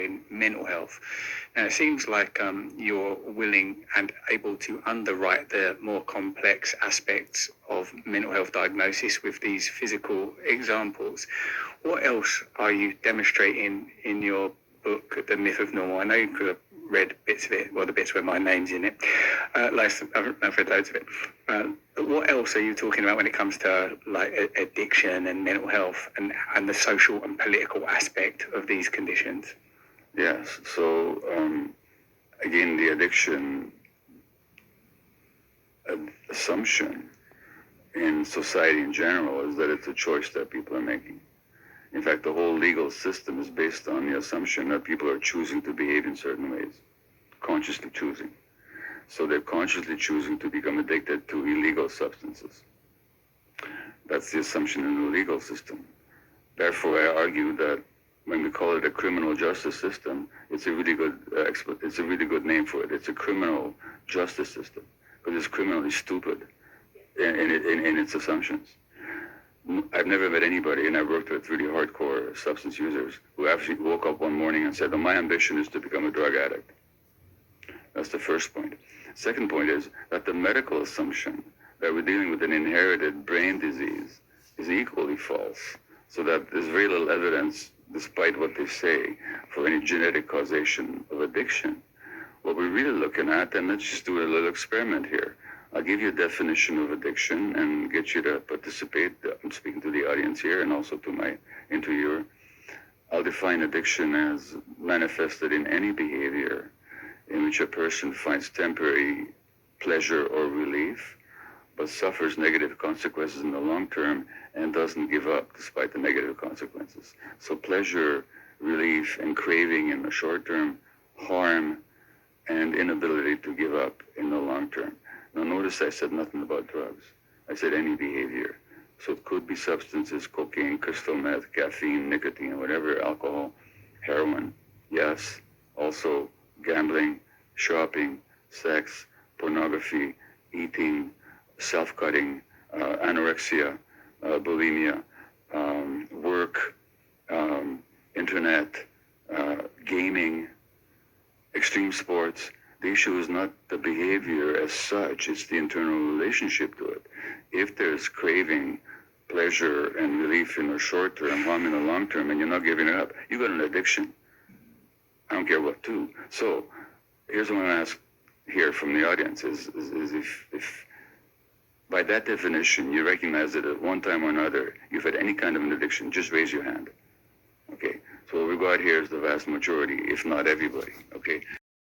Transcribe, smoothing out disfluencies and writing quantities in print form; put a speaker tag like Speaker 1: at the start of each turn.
Speaker 1: in mental health. Now, it seems like you're willing and able to underwrite the more complex aspects of mental health diagnosis with these physical examples. What else are you demonstrating in your book, The Myth of Normal? I know you could have read bits of it, well, the bits where my name's in it. I've read loads of it. But what else are you talking about when it comes to like addiction and mental health and the social and political aspect of these conditions?
Speaker 2: Yes. So, again, the addiction assumption in society in general is that it's a choice that people are making. In fact, the whole legal system is based on the assumption that people are choosing to behave in certain ways, consciously choosing. So they're consciously choosing to become addicted to illegal substances. That's the assumption in the legal system. Therefore, I argue that when we call it a criminal justice system, it's a really good name for it. It's a criminal justice system because it's criminally stupid in its assumptions. I've never met anybody, and I've worked with really hardcore substance users, who actually woke up one morning and said, "Oh, my ambition is to become a drug addict." That's the first point. Second point is that the medical assumption that we're dealing with an inherited brain disease is equally false. So that there's very little evidence, despite what they say, for any genetic causation of addiction. What we're really looking at, and let's just do a little experiment here. I'll give you a definition of addiction and get you to participate. I'm speaking to the audience here and also to my interviewer. I'll define addiction as manifested in any behavior in which a person finds temporary pleasure or relief, but suffers negative consequences in the long term and doesn't give up despite the negative consequences. So pleasure, relief, and craving in the short term, harm, and inability to give up in the long term. Now notice I said nothing about drugs. I said any behavior. So it could be substances, cocaine, crystal meth, caffeine, nicotine, whatever, alcohol, heroin. Yes, also gambling, shopping, sex, pornography, eating, self-cutting, anorexia, bulimia, work, internet, gaming, extreme sports. The issue is not the behavior as such, it's the internal relationship to it. If there's craving, pleasure, and relief in the short term, harm in the long term, and you're not giving it up, you got an addiction. I don't care what to. So, here's what I'm going to ask here from the audience, is if by that definition you recognize that at one time or another you've had any kind of an addiction, just raise your hand. Okay, so what we got here is the vast majority, if not everybody, okay?